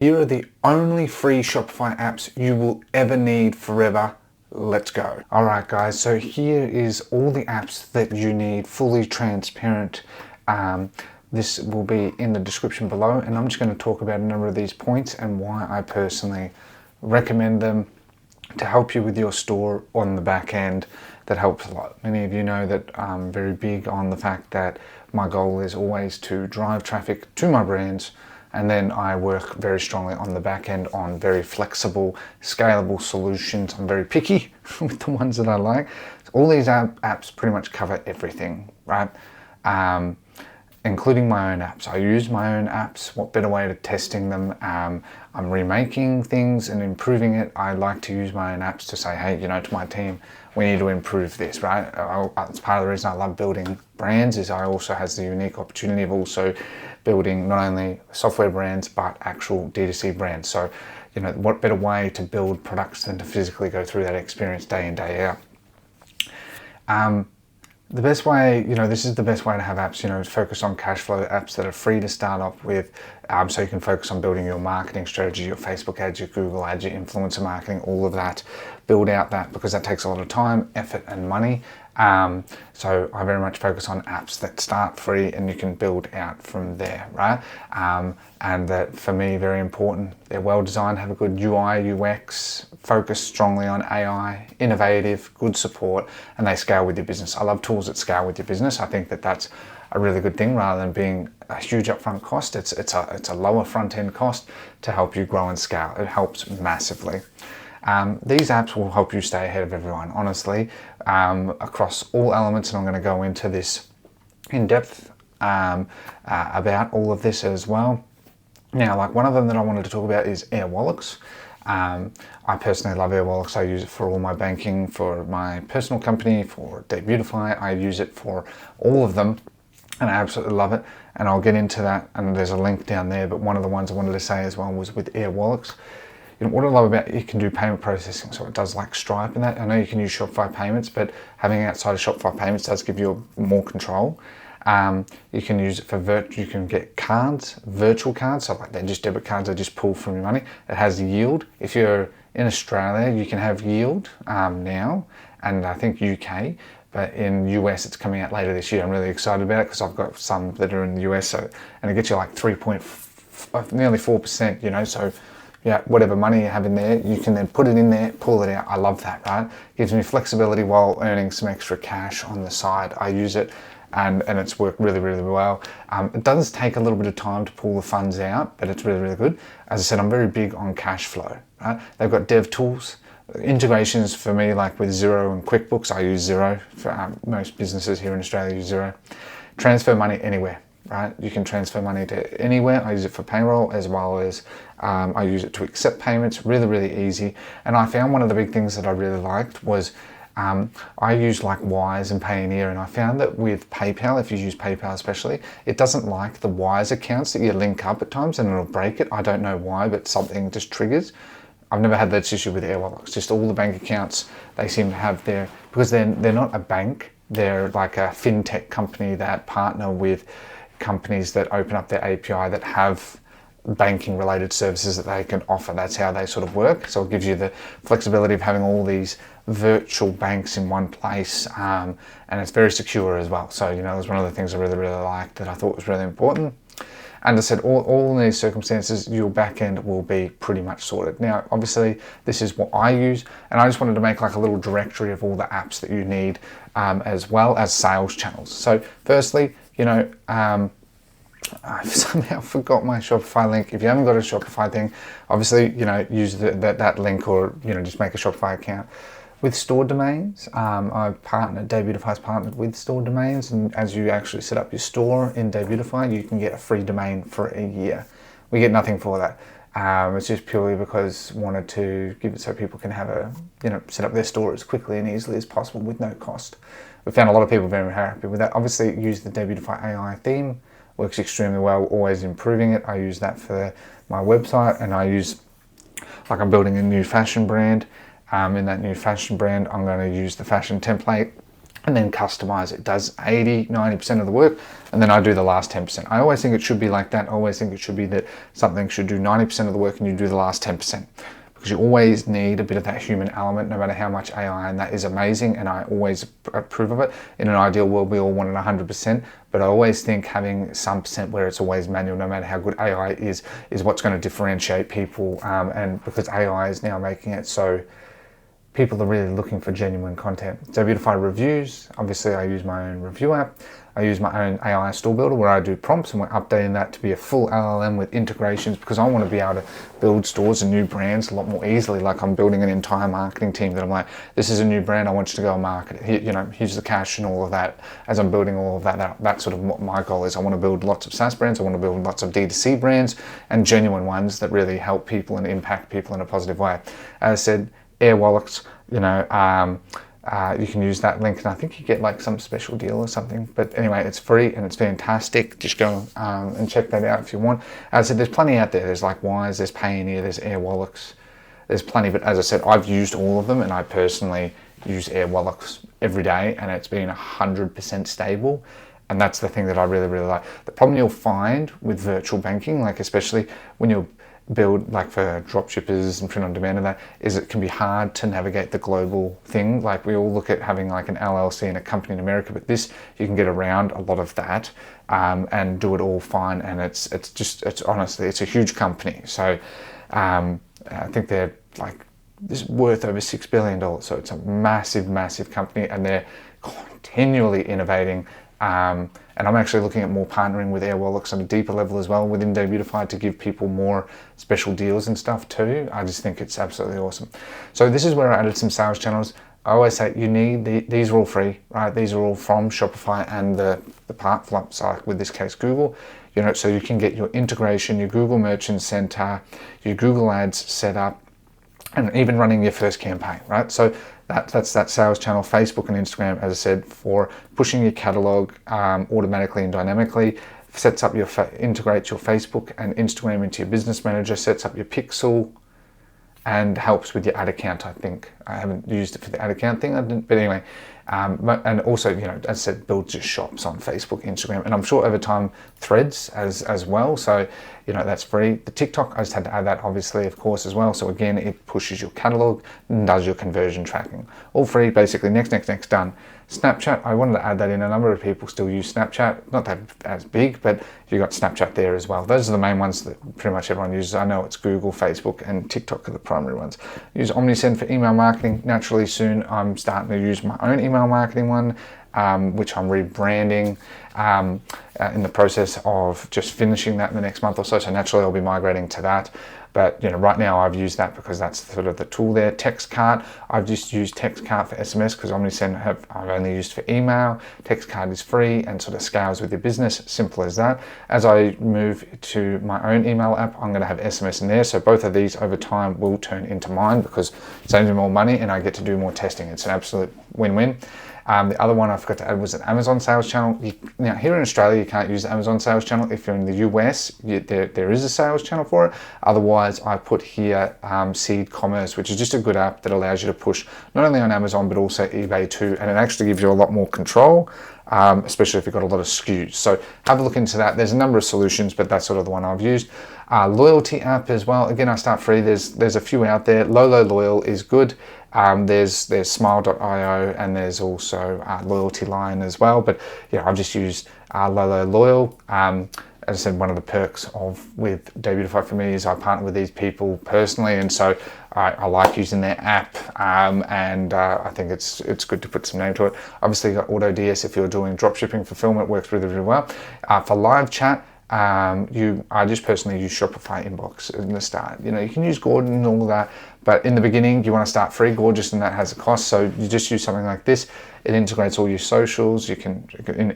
Here are the only free Shopify apps you will ever need forever. Let's go. All right, guys, so here is all the apps that you need, fully transparent. This will be in the description below, and I'm just going to talk about a number of these points and why I personally recommend them to help you with your store on the back end. That helps a lot. Many of you know that I'm very big on the fact that my goal is always to drive traffic to my brands, and then I work very strongly on the back end on very flexible, scalable solutions. I'm very picky with the ones that I like. So all these apps pretty much cover everything, right? Including my own apps. I use my own apps. What better way to testing them? I'm remaking things and improving it. I like to use my own apps to say, hey, to my team, we need to improve this, right? It's part of the reason I love building brands, is I also has the unique opportunity of also building not only software brands, but actual D2C brands. So, what better way to build products than to physically go through that experience day in, day out? The best way, this is the best way to have apps, is focus on cash flow apps that are free to start off with, so you can focus on building your marketing strategy, your Facebook ads, your Google ads, your influencer marketing, all of that. Build out that, because that takes a lot of time, effort, and money. So I very much focus on apps that start free and you can build out from there, right? And that, for me, very important. They're well designed, have a good UI, UX, focus strongly on AI, innovative, good support, and they scale with your business. I love tools that scale with your business. I think that that's a really good thing, rather than being a huge upfront cost. It's a lower front end cost to help you grow and scale. It helps massively. These apps will help you stay ahead of everyone, honestly, across all elements, and I'm going to go into this in depth about all of this as well. Now, like, one of them that I wanted to talk about is Airwallex. I personally love Airwallex. I use it for all my banking, for my personal company, for Debutify. I use it for all of them, and I absolutely love it. And I'll get into that, and there's a link down there. But one of the ones I wanted to say as well was with Airwallex. What I love about it, you can do payment processing, so it does like Stripe and that. I know you can use Shopify Payments, but having outside of Shopify Payments does give you more control. You can use it for you can get cards, virtual cards, so like they're just debit cards, they just pull from your money. It has yield. If you're in Australia, you can have yield now, and I think UK, but in US it's coming out later this year. I'm really excited about it because I've got some that are in the US, and it gets you like nearly 4%, so yeah, whatever money you have in there, you can then put it in there, pull it out. I love that, right? Gives me flexibility while earning some extra cash on the side. I use it, and it's worked really, really well. It does take a little bit of time to pull the funds out, but it's really, really good. As I said, I'm very big on cash flow, right? They've got dev tools, integrations for me, like with Xero and QuickBooks. I use Xero. For most businesses here in Australia use Xero. Transfer money anywhere. Right? You can transfer money to anywhere. I use it for payroll, as well as I use it to accept payments. Really, really easy. And I found one of the big things that I really liked was I use like Wise and Payoneer, and I found that with PayPal, if you use PayPal especially, it doesn't like the Wise accounts that you link up at times, and it'll break it. I don't know why, but something just triggers. I've never had that issue with Airwallex. Just all the bank accounts, they seem to have because they're not a bank. They're like a fintech company that partner with companies that open up their API that have banking related services that they can offer. That's how they sort of work. So it gives you the flexibility of having all these virtual banks in one place, and it's very secure as well. So, it was one of the things I really, really liked, that I thought was really important. And I said, all in these circumstances, your back end will be pretty much sorted. Now, obviously, this is what I use, and I just wanted to make like a little directory of all the apps that you need, as well as sales channels. So firstly, I've somehow forgot my Shopify link. If you haven't got a Shopify thing, obviously, use that link, or, just make a Shopify account. With store domains, Debutify's partnered with store domains, and as you actually set up your store in Debutify, you can get a free domain for a year. We get nothing for that. It's just purely because wanted to give it so people can have set up their store as quickly and easily as possible with no cost. We found a lot of people very happy with that. Obviously, use the Debutify AI theme. Works extremely well, always improving it. I use that for my website, and I use, like, I'm building a new fashion brand. In that new fashion brand, I'm going to use the fashion template and then customize it. Does 80-90% of the work, and then I do the last 10%. I always think it should be like that. I always think it should be that something should do 90% of the work and you do the last 10%, because you always need a bit of that human element, no matter how much AI, and that is amazing, and I always approve of it. In an ideal world, we all want it 100%, but I always think having some percent where it's always manual, no matter how good AI is what's going to differentiate people, and because AI is now making it so people are really looking for genuine content. Debutify reviews, obviously I use my own review app. I use my own AI store builder where I do prompts, and we're updating that to be a full LLM with integrations, because I want to be able to build stores and new brands a lot more easily. Like I'm building an entire marketing team that I'm like, this is a new brand, I want you to go and market it. Here, you know, here's the cash and all of that. As I'm building all of that, that's sort of what my goal is. I want to build lots of SaaS brands, I want to build lots of D2C brands and genuine ones that really help people and impact people in a positive way. As I said, Airwallex, you know, you can use that link, and I think you get like some special deal or something. But anyway, it's free and it's fantastic. Just go and check that out if you want. As I said, there's plenty out there. There's like Wise, there's Payoneer, there's Airwallex. There's plenty, but as I said, I've used all of them, and I personally use Airwallex every day, and it's been 100% stable. And that's the thing that I really, really like. The problem you'll find with virtual banking, like especially when you're build like for dropshippers and print on demand and that, is it can be hard to navigate the global thing. Like we all look at having like an LLC and a company in America, but this, you can get around a lot of that and do it all fine. And it's honestly, it's a huge company. So I think they're like, this is worth over $6 billion. So it's a massive, massive company, and they're continually innovating. And I'm actually looking at more partnering with Airwallex on a deeper level as well within Debutify to give people more special deals and stuff too. I just think it's absolutely awesome. So this is where I added some sales channels. I always say you need, these are all free, right? These are all from Shopify and the platforms, like with this case, Google. You know, so you can get your integration, your Google Merchant Center, your Google Ads set up, and even running your first campaign, right? So that's that sales channel. Facebook and Instagram, as I said, for pushing your catalog automatically and dynamically. Sets up integrates your Facebook and Instagram into your business manager, sets up your pixel, and helps with your ad account. I think I haven't used it for the ad account thing, but anyway. And also, you know, as I said, builds your shops on Facebook, Instagram, and I'm sure over time Threads as well. So, you know, that's free. The TikTok, I just had to add that obviously, of course, as well. So again, it pushes your catalog and does your conversion tracking. All free, basically. Next, done. Snapchat, I wanted to add that in. A number of people still use Snapchat, not that as big, but you got Snapchat there as well. Those are the main ones that pretty much everyone uses. I know it's Google, Facebook, and TikTok are the primary ones. Use Omnisend for email marketing. Naturally, soon I'm starting to use my own email marketing one, which I'm rebranding in the process of just finishing that in the next month or so. So naturally, I'll be migrating to that. But you know, right now I've used that because that's sort of the tool there. TextCart, I've just used TextCart for SMS because Omnisend I've only used for email. TextCart is free and sort of scales with your business. Simple as that. As I move to my own email app, I'm going to have SMS in there. So both of these over time will turn into mine because it saves me more money and I get to do more testing. It's an absolute win-win. The other one I forgot to add was an Amazon sales channel. Now here in Australia, you can't use the Amazon sales channel. If you're in the US, there is a sales channel for it. Otherwise, I put here Seed Commerce, which is just a good app that allows you to push not only on Amazon, but also eBay too. And it actually gives you a lot more control, especially if you've got a lot of SKUs. So have a look into that. There's a number of solutions, but that's sort of the one I've used. Loyalty app as well. Again, I start free. There's a few out there. Lolo Loyal is good. There's Smile.io and there's also Loyalty Line as well. But yeah, I've just used Lolo Loyal. As I said, one of the perks with Debutify for me is I partner with these people personally, and so I like using their app, and I think it's good to put some name to it. Obviously, you got AutoDS if you're doing dropshipping fulfillment, works really, really well. For live chat, I just personally use Shopify Inbox in the start. You know, you can use Gordon and all of that, but in the beginning, you want to start free. Gorgeous, and that has a cost. So you just use something like this. It integrates all your socials. You can,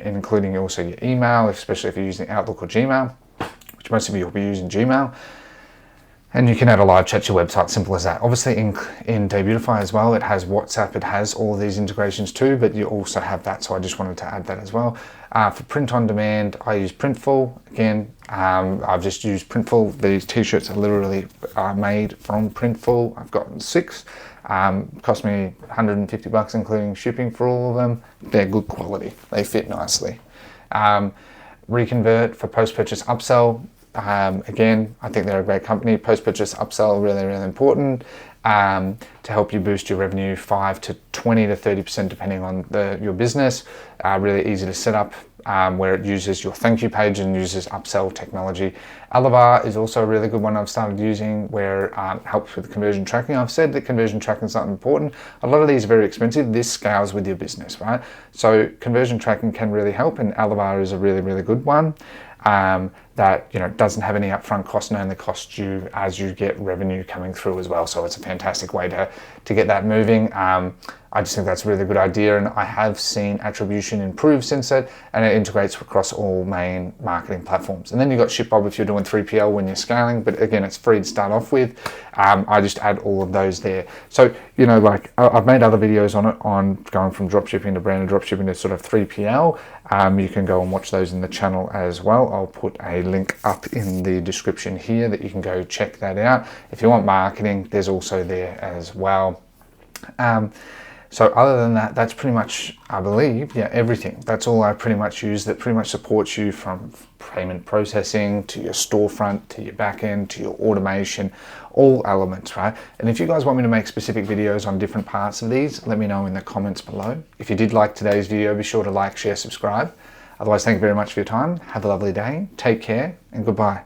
including also your email, especially if you're using Outlook or Gmail, which most of you will be using Gmail. And you can add a live chat to your website, simple as that. Obviously in Debutify as well, it has WhatsApp, it has all of these integrations too, but you also have that, so I just wanted to add that as well. For print on demand, I use Printful. Again, I've just used Printful. These t-shirts are literally made from Printful. I've gotten 6. Cost me $150 including shipping for all of them. They're good quality, they fit nicely. Reconvert for post-purchase upsell. Again, I think they're a great company. Post-purchase upsell, really, really important to help you boost your revenue 5 to 20 to 30% depending on your business. Really easy to set up, where it uses your thank you page and uses upsell technology. Elevar is also a really good one I've started using, where it helps with conversion tracking. I've said that conversion tracking is not important. A lot of these are very expensive. This scales with your business, right? So conversion tracking can really help, and Elevar is a really, really good one. That doesn't have any upfront cost and only costs you as you get revenue coming through as well. So it's a fantastic way to get that moving. I just think that's a really good idea, and I have seen attribution improve since it, and it integrates across all main marketing platforms. And then you've got ShipBob if you're doing 3PL when you're scaling, but again, it's free to start off with. I just add all of those there. So, like I've made other videos on it, on going from dropshipping to branded dropshipping to sort of 3PL. You can go and watch those in the channel as well. I'll put a link up in the description here that you can go check that out. If you want marketing, there's also there as well. So other than that, that's pretty much, I believe, everything. That's all I pretty much use that pretty much supports you, from payment processing to your storefront, to your backend, to your automation, all elements, right? And if you guys want me to make specific videos on different parts of these, let me know in the comments below. If you did like today's video, be sure to like, share, subscribe. Otherwise, thank you very much for your time. Have a lovely day. Take care and goodbye.